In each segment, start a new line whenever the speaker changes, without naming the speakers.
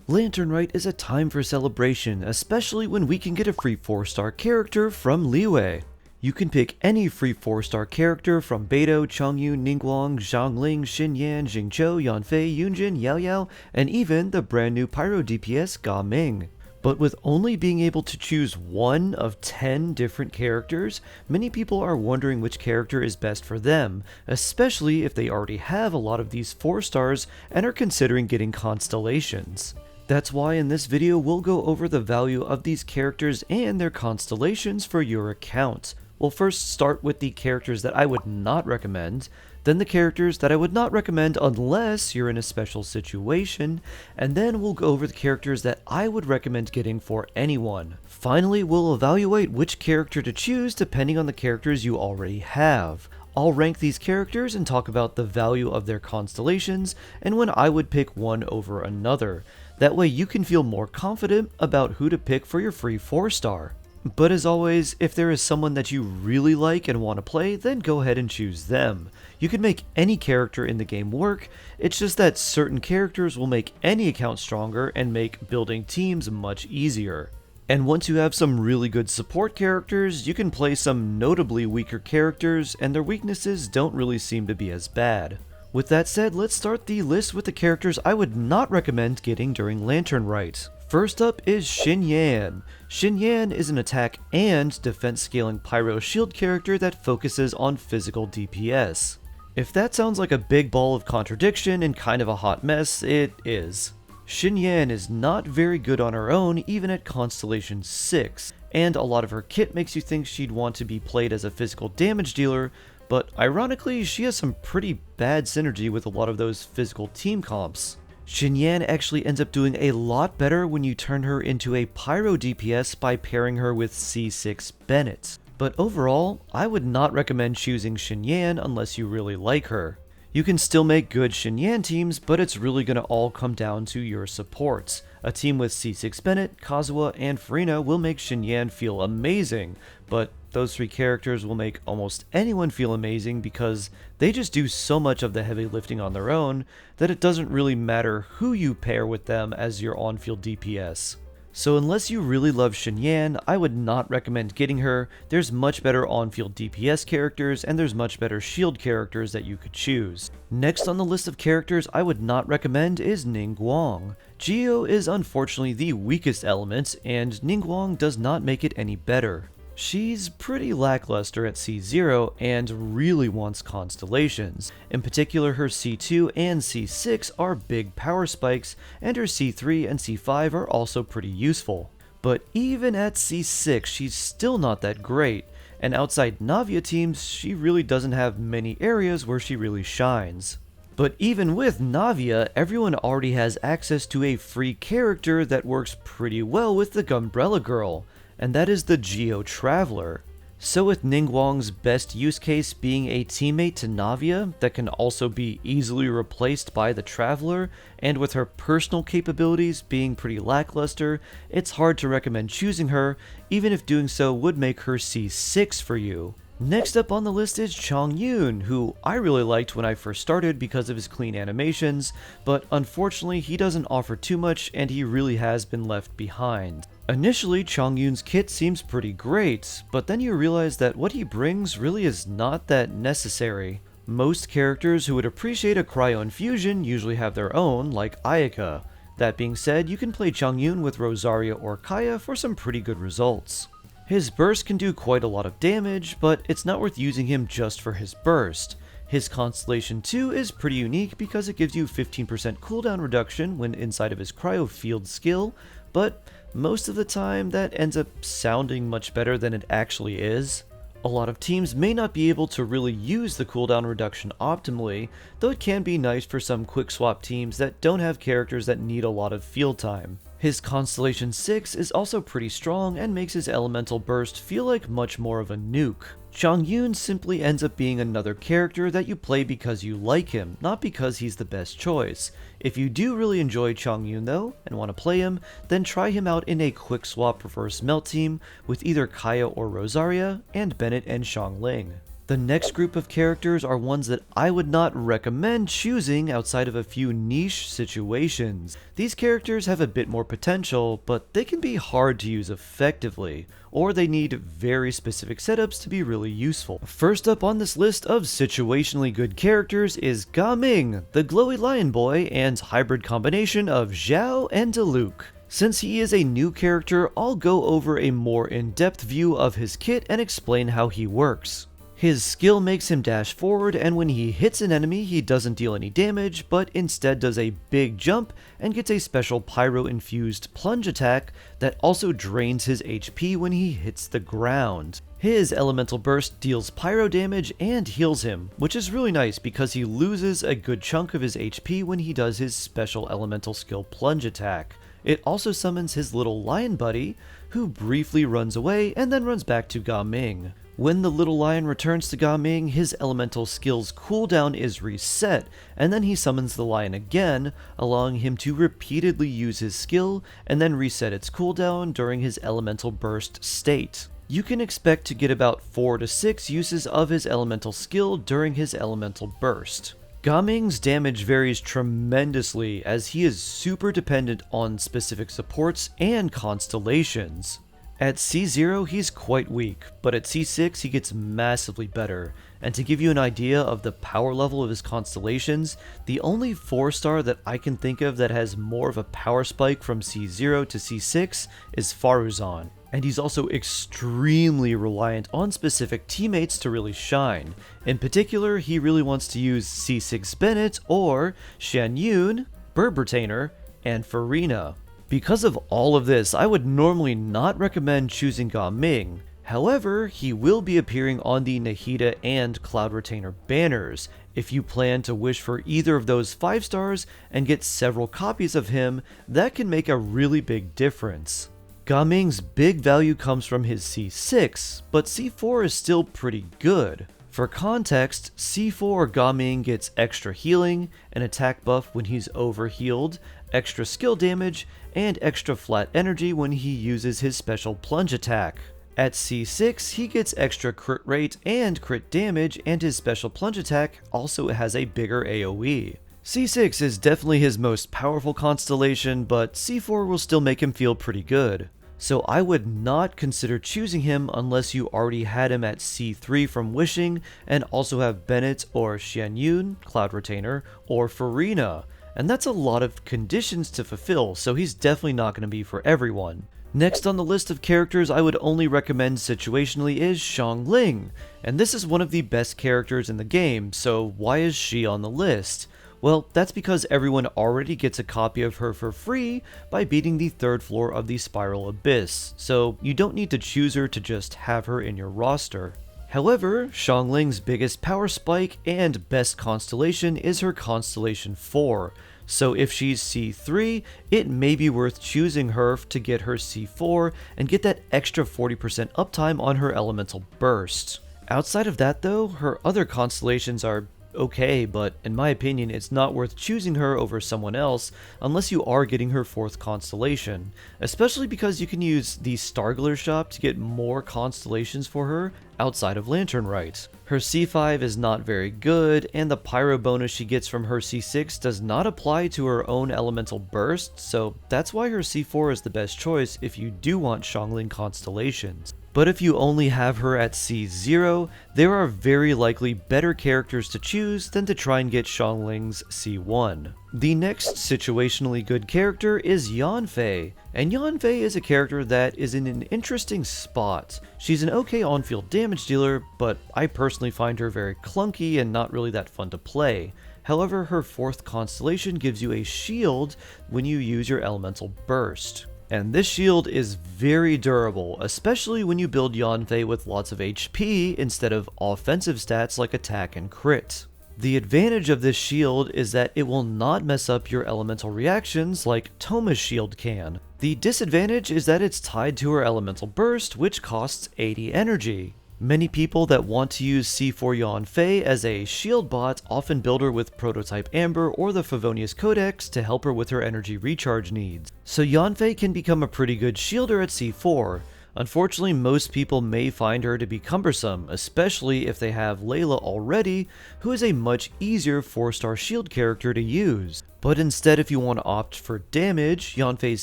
Lantern Rite is a time for celebration, especially when we can get a free 4-star character from Liyue. You can pick any free 4-star character from Beidou, Chongyun, Ninguang, Xiangling, Xinyan, Xingqiu, Yanfei, Yun Jin, Yaoyao, and even the brand new Pyro DPS Gaming. But with only being able to choose one of 10 different characters, many people are wondering which character is best for them, especially if they already have a lot of these 4 stars and are considering getting constellations. That's why in this video we'll go over the value of these characters and their constellations for your account. We'll first start with the characters that I would not recommend, then the characters that I would not recommend unless you're in a special situation, and then we'll go over the characters that I would recommend getting for anyone. Finally, we'll evaluate which character to choose depending on the characters you already have. I'll rank these characters and talk about the value of their constellations and when I would pick one over another. That way you can feel more confident about who to pick for your free 4-star. But as always, if there is someone that you really like and want to play, then go ahead and choose them. You can make any character in the game work, it's just that certain characters will make any account stronger and make building teams much easier. And once you have some really good support characters, you can play some notably weaker characters and their weaknesses don't really seem to be as bad. With that said, let's start the list with the characters I would not recommend getting during Lantern Rite. First up is Xinyan. Xinyan is an attack and defense scaling Pyro shield character that focuses on physical DPS. If that sounds like a big ball of contradiction and kind of a hot mess, it is. Xinyan is not very good on her own even at Constellation 6, and a lot of her kit makes you think she'd want to be played as a physical damage dealer, but ironically she has some pretty bad synergy with a lot of those physical team comps. Xinyan actually ends up doing a lot better when you turn her into a Pyro DPS by pairing her with C6 Bennett. But overall, I would not recommend choosing Xinyan unless you really like her. You can still make good Xinyan teams, but it's really going to all come down to your supports. A team with C6 Bennett, Kazuha, and Furina will make Xinyan feel amazing, but those 3 characters will make almost anyone feel amazing because they just do so much of the heavy lifting on their own that it doesn't really matter who you pair with them as your on-field DPS. So unless you really love Xinyan, I would not recommend getting her. There's much better on-field DPS characters and there's much better shield characters that you could choose. Next on the list of characters I would not recommend is Ninguang. Geo is unfortunately the weakest element and Ninguang does not make it any better. She's pretty lackluster at C0 and really wants constellations. In particular, her C2 and C6 are big power spikes, and her C3 and C5 are also pretty useful. But even at C6, she's still not that great, and outside Navia teams, she really doesn't have many areas where she really shines. But even with Navia, everyone already has access to a free character that works pretty well with the Gumbrella Girl, and that is the Geo Traveler. So with Ninguang's best use case being a teammate to Navia that can also be easily replaced by the Traveler, and with her personal capabilities being pretty lackluster, it's hard to recommend choosing her, even if doing so would make her C6 for you. Next up on the list is Chongyun, who I really liked when I first started because of his clean animations, but unfortunately he doesn't offer too much and he really has been left behind. Initially, Chongyun's kit seems pretty great, but then you realize that what he brings really is not that necessary. Most characters who would appreciate a cryo infusion usually have their own, like Ayaka. That being said, you can play Chongyun with Rosaria or Kaya for some pretty good results. His burst can do quite a lot of damage, but it's not worth using him just for his burst. His Constellation 2 is pretty unique because it gives you 15% cooldown reduction when inside of his cryo field skill, but most of the time that ends up sounding much better than it actually is. A lot of teams may not be able to really use the cooldown reduction optimally, though it can be nice for some quick swap teams that don't have characters that need a lot of field time. His Constellation 6 is also pretty strong and makes his elemental burst feel like much more of a nuke. Chongyun simply ends up being another character that you play because you like him, not because he's the best choice. If you do really enjoy Chongyun though, and want to play him, then try him out in a quick swap reverse melt team with either Kaya or Rosaria, and Bennett and Xiangling. The next group of characters are ones that I would not recommend choosing outside of a few niche situations. These characters have a bit more potential, but they can be hard to use effectively, or they need very specific setups to be really useful. First up on this list of situationally good characters is Gaming, the glowy lion boy and hybrid combination of Xiao and Diluc. Since he is a new character, I'll go over a more in-depth view of his kit and explain how he works. His skill makes him dash forward, and when he hits an enemy he doesn't deal any damage, but instead does a big jump and gets a special Pyro infused plunge attack that also drains his HP when he hits the ground. His elemental burst deals pyro damage and heals him, which is really nice because he loses a good chunk of his HP when he does his special elemental skill plunge attack. It also summons his little lion buddy, who briefly runs away and then runs back to Gaming. When the little lion returns to Gaming, his elemental skill's cooldown is reset, and then he summons the lion again, allowing him to repeatedly use his skill and then reset its cooldown during his elemental burst state. You can expect to get about 4 to 6 uses of his elemental skill during his elemental burst. Gaming's damage varies tremendously as he is super dependent on specific supports and constellations. At C0 he's quite weak, but at C6 he gets massively better, and to give you an idea of the power level of his constellations, the only 4-star that I can think of that has more of a power spike from C0 to C6 is Faruzan, and he's also extremely reliant on specific teammates to really shine. In particular, he really wants to use C6 Bennett or Xinyan, Berbertainer, and Farina. Because of all of this, I would normally not recommend choosing Gaming. However, he will be appearing on the Nahida and Cloud Retainer banners. If you plan to wish for either of those 5 stars and get several copies of him, that can make a really big difference. Gaming's big value comes from his C6, but C4 is still pretty good. For context, C4 Gaming gets extra healing, an attack buff when he's overhealed, extra skill damage, and extra flat energy when he uses his special plunge attack. At C6, he gets extra crit rate and crit damage, and his special plunge attack also has a bigger AoE. C6 is definitely his most powerful constellation, but C4 will still make him feel pretty good. So I would not consider choosing him unless you already had him at C3 from Wishing and also have Bennett or Xianyun, Cloud Retainer, or Farina. And that's a lot of conditions to fulfill, so he's definitely not going to be for everyone. Next on the list of characters I would only recommend situationally is Xiangling, and this is one of the best characters in the game, so why is she on the list? Well, that's because everyone already gets a copy of her for free by beating the 3rd floor of the Spiral Abyss, so you don't need to choose her to just have her in your roster. However, Xiangling's biggest power spike and best constellation is her Constellation 4, so if she's C3, it may be worth choosing her to get her C4 and get that extra 40% uptime on her elemental burst. Outside of that though, her other constellations are okay, but in my opinion it's not worth choosing her over someone else unless you are getting her 4th constellation, especially because you can use the Stargler shop to get more constellations for her outside of Lantern Rite. Her C5 is not very good, and the Pyro bonus she gets from her C6 does not apply to her own elemental burst, so that's why her C4 is the best choice if you do want Xiangling constellations. But if you only have her at C0, there are very likely better characters to choose than to try and get Xiangling's C1. The next situationally good character is Yanfei, and Yanfei is a character that is in an interesting spot. She's an okay on-field damage dealer, but I personally find her very clunky and not really that fun to play. However, her 4th constellation gives you a shield when you use your elemental burst. And this shield is very durable, especially when you build Yanfei with lots of HP instead of offensive stats like attack and crit. The advantage of this shield is that it will not mess up your elemental reactions like Toma's shield can. The disadvantage is that it's tied to her elemental burst, which costs 80 energy. Many people that want to use C4 Yanfei as a shield bot often build her with Prototype Amber or the Favonius Codex to help her with her energy recharge needs. So Yanfei can become a pretty good shielder at C4, Unfortunately, most people may find her to be cumbersome, especially if they have Layla already, who is a much easier 4-star shield character to use. But instead, if you want to opt for damage, Yanfei's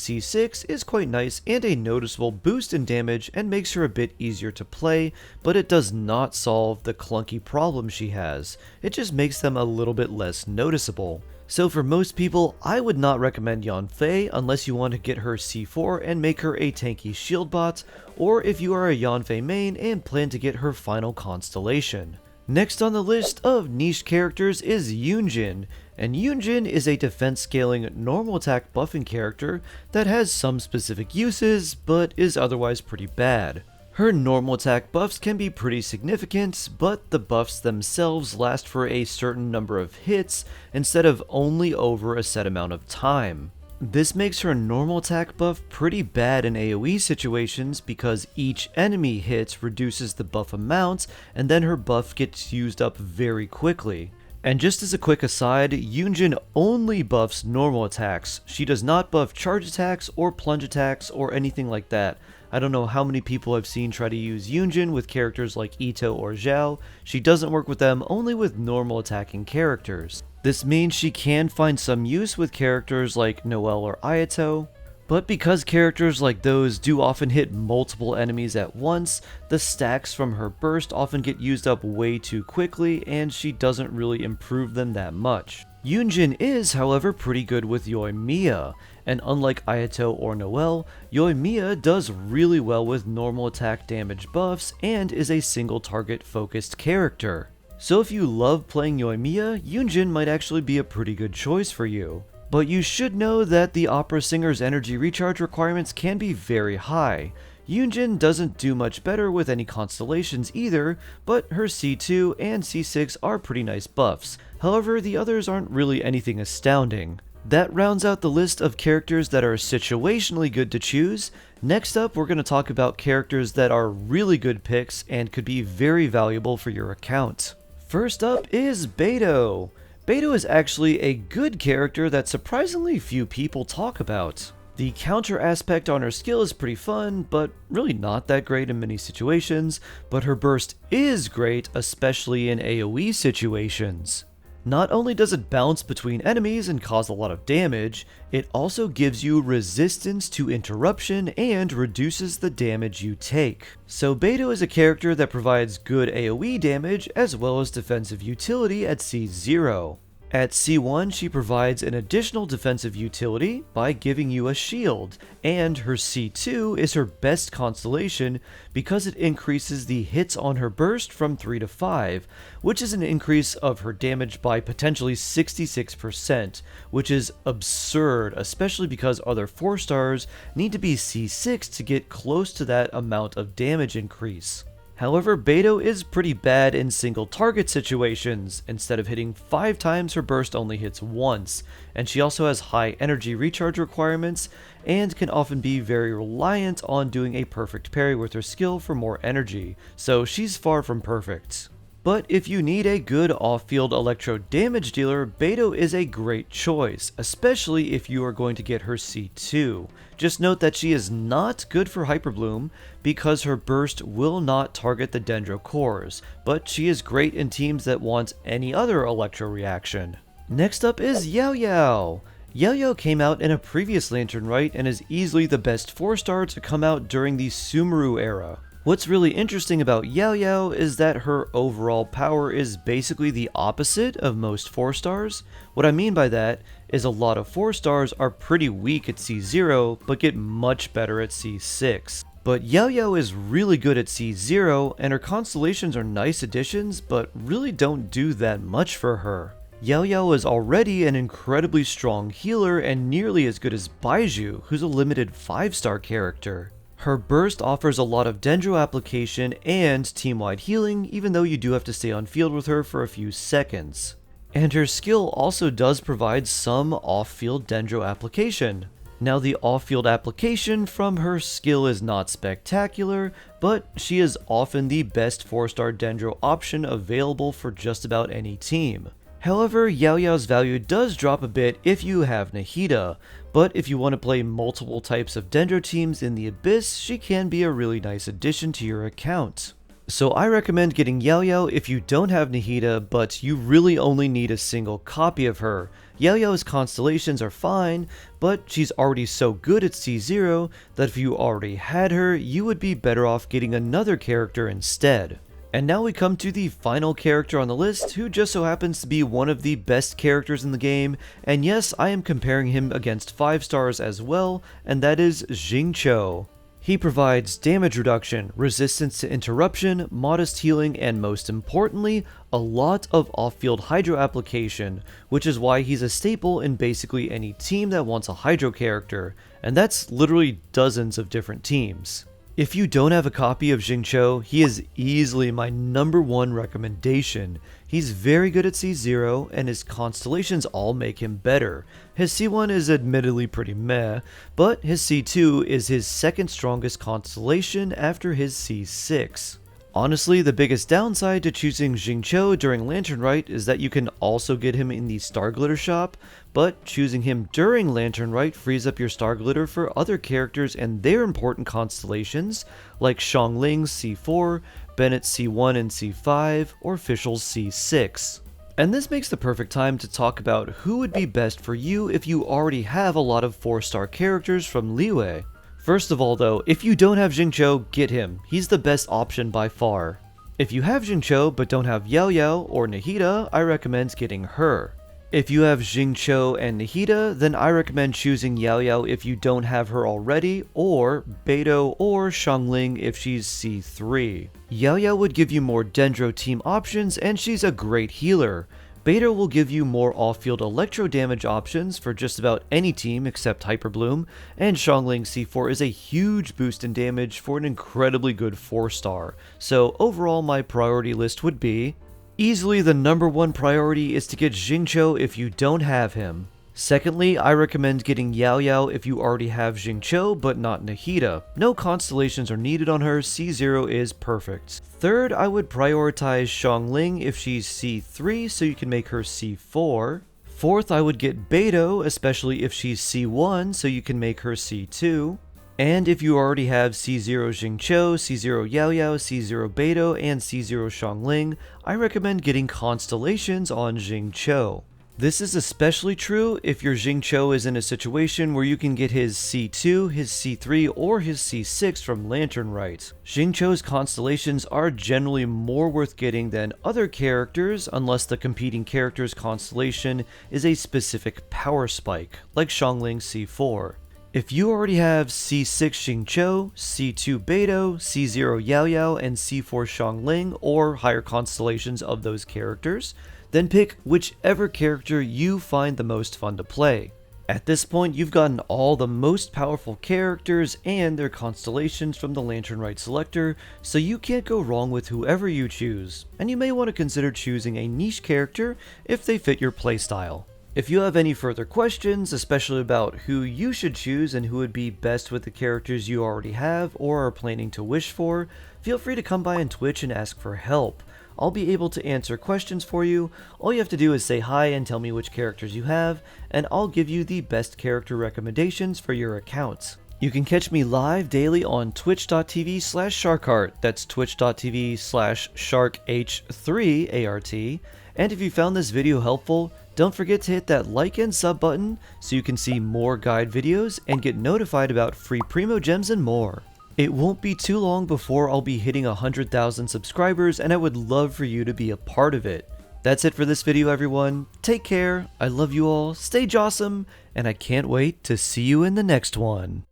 C6 is quite nice and a noticeable boost in damage and makes her a bit easier to play, but it does not solve the clunky problems she has. It just makes them a little bit less noticeable. So for most people, I would not recommend Yanfei unless you want to get her C4 and make her a tanky shield bot, or if you are a Yanfei main and plan to get her final constellation. Next on the list of niche characters is Yun Jin, and Yun Jin is a defense scaling normal attack buffing character that has some specific uses, but is otherwise pretty bad. Her normal attack buffs can be pretty significant, but the buffs themselves last for a certain number of hits instead of only over a set amount of time. This makes her normal attack buff pretty bad in AoE situations because each enemy hit reduces the buff amount and then her buff gets used up very quickly. And just as a quick aside, Yun Jin only buffs normal attacks. She does not buff charge attacks or plunge attacks or anything like that. I don't know how many people I've seen try to use Yun Jin with characters like Itto or Zhao. She doesn't work with them, only with normal attacking characters. This means she can find some use with characters like Noelle or Ayato, but because characters like those do often hit multiple enemies at once, the stacks from her burst often get used up way too quickly and she doesn't really improve them that much. Yun Jin is, however, pretty good with Yoimiya, and unlike Ayato or Noelle, Yoimiya does really well with normal attack damage buffs and is a single target focused character. So if you love playing Yoimiya, Yun Jin might actually be a pretty good choice for you. But you should know that the opera singer's energy recharge requirements can be very high. Yun Jin doesn't do much better with any constellations either, but her C2 and C6 are pretty nice buffs. However, the others aren't really anything astounding. That rounds out the list of characters that are situationally good to choose. Next up, we're going to talk about characters that are really good picks and could be very valuable for your account. First up is Beidou. Beidou is actually a good character that surprisingly few people talk about. The counter aspect on her skill is pretty fun, but really not that great in many situations, but her burst is great, especially in AoE situations. Not only does it bounce between enemies and cause a lot of damage, it also gives you resistance to interruption and reduces the damage you take. So Beidou is a character that provides good AoE damage as well as defensive utility at C0. At C1, she provides an additional defensive utility by giving you a shield, and her C2 is her best constellation because it increases the hits on her burst from 3 to 5, which is an increase of her damage by potentially 66%, which is absurd, especially because other 4 stars need to be C6 to get close to that amount of damage increase. However, Beidou is pretty bad in single target situations. Instead of hitting 5 times, her burst only hits once, and she also has high energy recharge requirements and can often be very reliant on doing a perfect parry with her skill for more energy, so she's far from perfect. But if you need a good off-field electro damage dealer, Beidou is a great choice, especially if you are going to get her C2. Just note that she is not good for Hyperbloom because her burst will not target the Dendro cores, but she is great in teams that want any other electro reaction. Next up is Yaoyao. Yaoyao came out in a previous Lantern Rite and is easily the best 4-star to come out during the Sumeru era. What's really interesting about Yaoyao is that her overall power is basically the opposite of most 4 stars. What I mean by that is a lot of 4 stars are pretty weak at C0 but get much better at C6. But Yaoyao is really good at C0 and her constellations are nice additions but really don't do that much for her. Yaoyao is already an incredibly strong healer and nearly as good as Beidou, who's a limited 5-star character. Her burst offers a lot of Dendro application and team-wide healing, even though you do have to stay on field with her for a few seconds. And her skill also does provide some off-field Dendro application. Now the off-field application from her skill is not spectacular, but she is often the best 4-star Dendro option available for just about any team. However, Yaoyao's value does drop a bit if you have Nahida, but if you want to play multiple types of Dendro teams in the Abyss, she can be a really nice addition to your account. So I recommend getting Yaoyao if you don't have Nahida, but you really only need a single copy of her. Yaoyao's constellations are fine, but she's already so good at C0 that if you already had her, you would be better off getting another character instead. And now we come to the final character on the list, who just so happens to be one of the best characters in the game, and yes, I am comparing him against 5 stars as well, and that is Xingqiu. He provides damage reduction, resistance to interruption, modest healing, and most importantly, a lot of off-field hydro application, which is why he's a staple in basically any team that wants a hydro character, and that's literally dozens of different teams. If you don't have a copy of Xingqiu, he is easily my #1 recommendation. He's very good at C0, and his constellations all make him better. His C1 is admittedly pretty meh, but his C2 is his second strongest constellation after his C6. Honestly, the biggest downside to choosing Xingqiu during Lantern Rite is that you can also get him in the Star Glitter shop, but choosing him during Lantern Rite frees up your Star Glitter for other characters and their important constellations, like Xiangling C4, Bennett C1 and C5, or Fischl's C6. And this makes the perfect time to talk about who would be best for you if you already have a lot of 4-star characters from Liyue. First of all though, if you don't have Xingqiu, get him. He's the best option by far. If you have Xingqiu but don't have Yaoyao or Nahida, I recommend getting her. If you have Xingqiu and Nahida, then I recommend choosing Yaoyao if you don't have her already, or Beidou or Xiangling if she's C3. Yaoyao would give you more Dendro team options and she's a great healer. Beidou will give you more off-field electro damage options for just about any team except Hyperbloom, and Xiangling C4 is a huge boost in damage for an incredibly good 4-star. So overall my priority list would be, easily the #1 priority is to get Xingqiu if you don't have him. Secondly, I recommend getting Yaoyao if you already have Xingqiu but not Nahida. No constellations are needed on her, C0 is perfect. Third, I would prioritize Xiangling if she's C3 so you can make her C4. Fourth, I would get Beidou, especially if she's C1 so you can make her C2. And if you already have C0 Xingqiu, C0 Yaoyao, C0 Beidou, and C0 Xiangling, I recommend getting constellations on Xingqiu. This is especially true if your Xingqiu is in a situation where you can get his C2, his C3, or his C6 from Lantern Rite. Xingqiu's constellations are generally more worth getting than other characters unless the competing character's constellation is a specific power spike, like Xiangling C4. If you already have C6 Xingqiu, C2 Beidou, C0 Yaoyao, and C4 Xiangling, or higher constellations of those characters, then pick whichever character you find the most fun to play. At this point, you've gotten all the most powerful characters and their constellations from the Lantern Rite selector, so you can't go wrong with whoever you choose, and you may want to consider choosing a niche character if they fit your playstyle. If you have any further questions, especially about who you should choose and who would be best with the characters you already have or are planning to wish for, feel free to come by on Twitch and ask for help. I'll be able to answer questions for you. All you have to do is say hi and tell me which characters you have, and I'll give you the best character recommendations for your account. You can catch me live daily on twitch.tv/sharkart, that's twitch.tv/sharkh3art, and if you found this video helpful, don't forget to hit that like and sub button so you can see more guide videos and get notified about free Primo Gems and more. It won't be too long before I'll be hitting 100,000 subscribers, and I would love for you to be a part of it. That's it for this video, everyone. Take care, I love you all, stay jawsome, and I can't wait to see you in the next one.